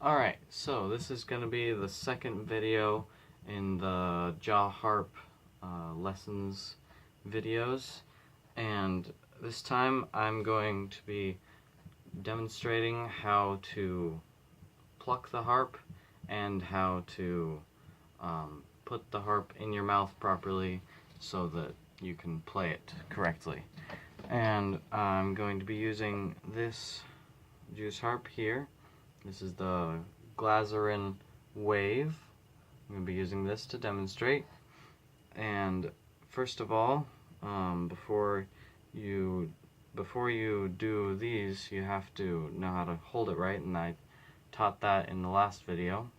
Alright, so this is going to be the second video in the Jaw Harp lessons videos, and this time I'm going to be demonstrating how to pluck the harp and how to put the harp in your mouth properly so that you can play it correctly. And I'm going to be using this Jaw Harp here. This is the Glazerin Wave. I'm going to be using this to demonstrate. And first of all, before you do these, you have to know how to hold it right, and I taught that in the last video.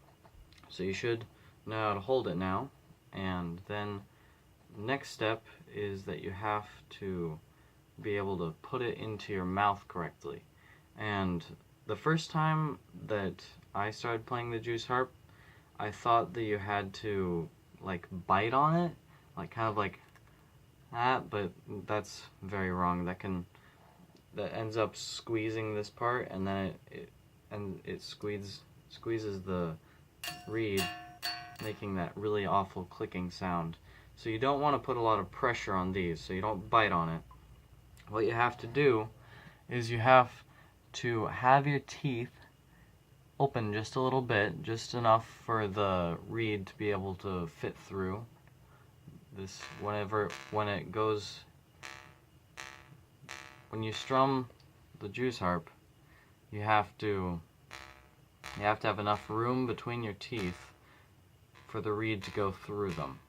So you should know how to hold it now. And then the next step is that you have to be able to put it into your mouth correctly. And the first time that I started playing the Jaw Harp, I thought that you had to like bite on it, like kind of like that, but that's very wrong. That ends up squeezing this part, and then it squeezes the reed, making that really awful clicking sound. So you don't want to put a lot of pressure on these, so you don't bite on it. What you have to do is you have to have your teeth open just a little bit, just enough for the reed to be able to fit through this. When you strum the Jaw Harp, you have to have enough room between your teeth for the reed to go through them.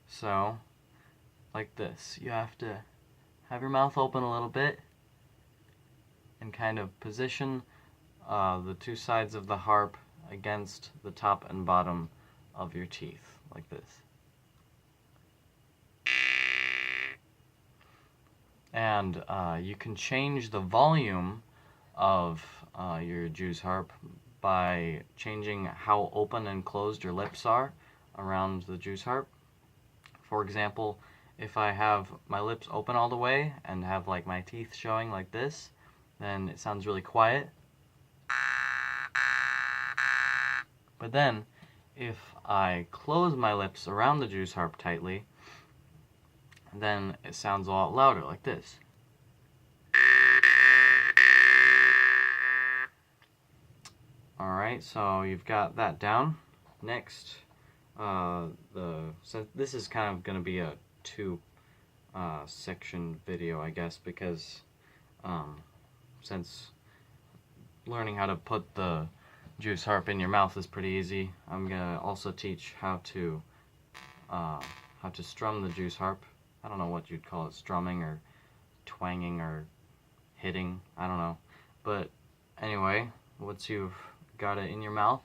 So, like this, you have to have your mouth open a little bit and kind of position the two sides of the harp against the top and bottom of your teeth, like this. And you can change the volume of your Jaw Harp by changing how open and closed your lips are around the Jaw Harp. For example, if I have my lips open all the way and have like my teeth showing like this, then it sounds really quiet. But then, if I close my lips around the Jaw Harp tightly, then it sounds a lot louder, like this. Alright, so you've got that down. Next, so this is kind of going to be a two-section video, I guess, because since learning how to put the Jaw Harp in your mouth is pretty easy, I'm gonna also teach how to strum the Jaw Harp. I don't know what you'd call it, strumming or twanging or hitting, I don't know. But anyway, once you've got it in your mouth,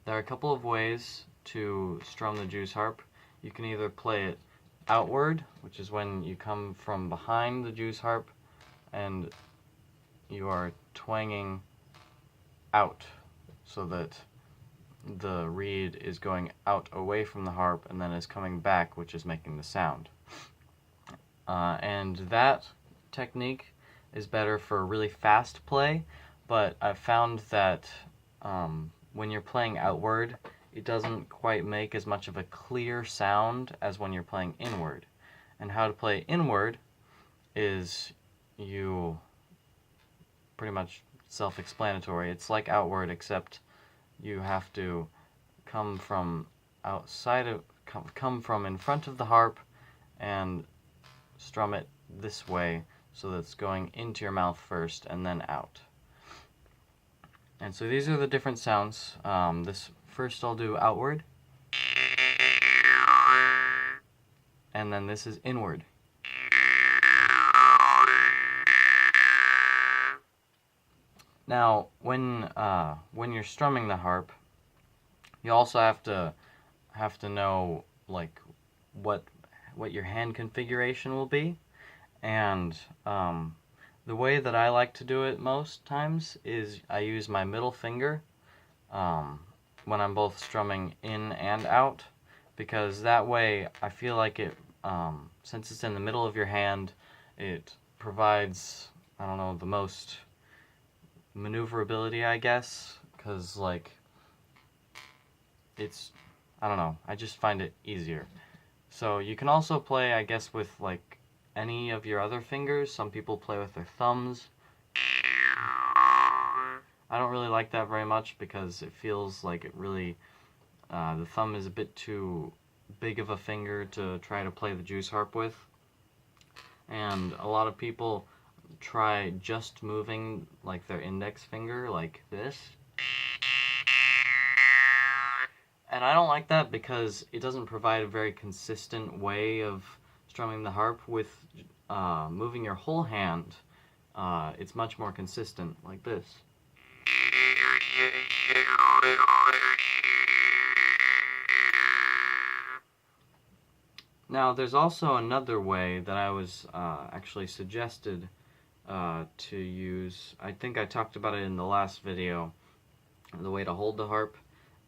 there are a couple of ways to strum the Jaw Harp. You can either play it outward, which is when you come from behind the Jaw Harp and you are twanging out so that the reed is going out away from the harp and then is coming back, which is making the sound. And that technique is better for really fast play, but I've found that when you're playing outward, it doesn't quite make as much of a clear sound as when you're playing inward. And how to play inward is pretty much self-explanatory. It's like outward, except you have to come from in front of the harp and strum it this way so that it's going into your mouth first and then out. And so these are the different sounds. This first I'll do outward, and then this is inward. Now, when you're strumming the harp, you also have to know like what your hand configuration will be, and the way that I like to do it most times is I use my middle finger when I'm both strumming in and out, because that way I feel like it, since it's in the middle of your hand, it provides, I don't know, the most maneuverability, I guess, because, like, I don't know, I just find it easier. So you can also play, I guess, with, like, any of your other fingers. Some people play with their thumbs. I don't really like that very much because it feels like it really, the thumb is a bit too big of a finger to try to play the juice harp with. And a lot of people try just moving, like, their index finger like this. And I don't like that because it doesn't provide a very consistent way of strumming the harp. With moving your whole hand, it's much more consistent, like this. Now, there's also another way that I was actually suggested to use. I think I talked about it in the last video, the way to hold the harp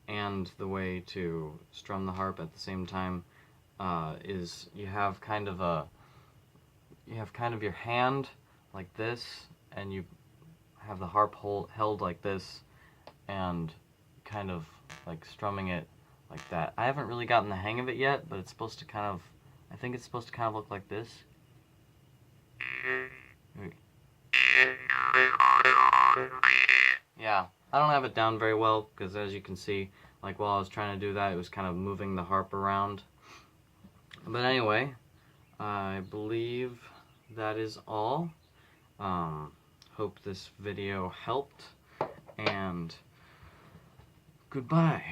and the way to strum the harp at the same time. Is you have kind of your hand like this, and you have the harp held like this, and kind of like strumming it like that. I haven't really gotten the hang of it yet, but it's supposed to kind of, I think it's supposed to kind of look like this. Yeah, I don't have it down very well because, as you can see, like, while I was trying to do that, it was kind of moving the harp around. But anyway, I believe that is all. Hope this video helped, and goodbye.